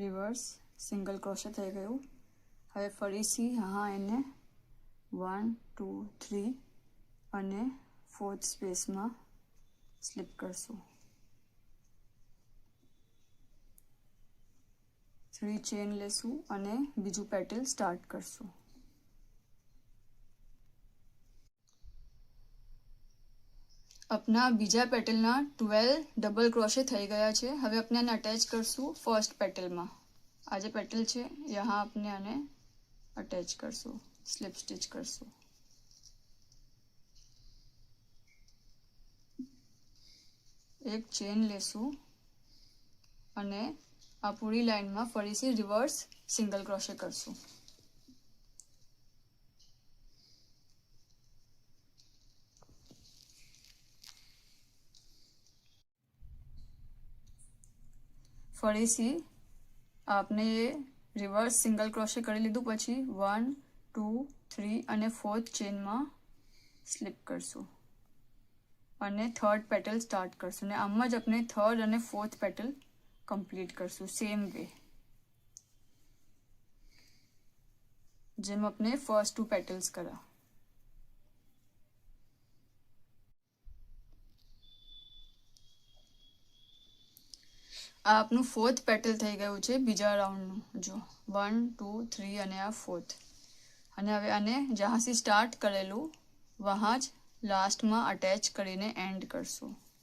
Reverse single crochet થઈ ગયું। હવે ફરીથી यहाँ એને 1 2 3 અને 4th સ્પેસમાં સ્લિપ કરશું। 3 ચેન લેશું અને બીજું પેટલ સ્ટાર્ટ કરશું। अपना बीजा पेटलना 12 डबल क्रोशे થઈ ગયા છે। હવે આપણે આને અટેચ કરશું ફર્સ્ટ પેટલમાં। આ જે પેટલ છે यहाँ આપણે આને અટેચ કરશું, સ્લિપ સ્ટિચ કરશું। એક ચેન લેશું અને આ પૂરી લાઈનમાં ફરીથી રિવર્સ સિંગલ ક્રોશે કરશું। ફરીથી आपने ये रिवर्स सिंगल क्रोशे કરી લીધું પછી 1 2 3 અને 4th ચેનમાં સ્લિપ કરશું અને થર્ડ પેટલ સ્ટાર્ટ કરશું અને આમ જ આપણે થર્ડ અને ફોર્થ પેટલ કમ્પ્લીટ કરશું સેમ વે જેમ આપણે ફર્સ્ટ ટુ પેટલ્સ કર્યા। આ આપનું ફોર્થ પેટલ થઈ ગયું છે બીજા રાઉન્ડનું। જો 1 2 3 અને આ ફોર્થ અને હવે આને જ્યાંથી સ્ટાર્ટ કરેલું વહાં જ લાસ્ટમાં અટેચ કરીને એન્ડ કરશું।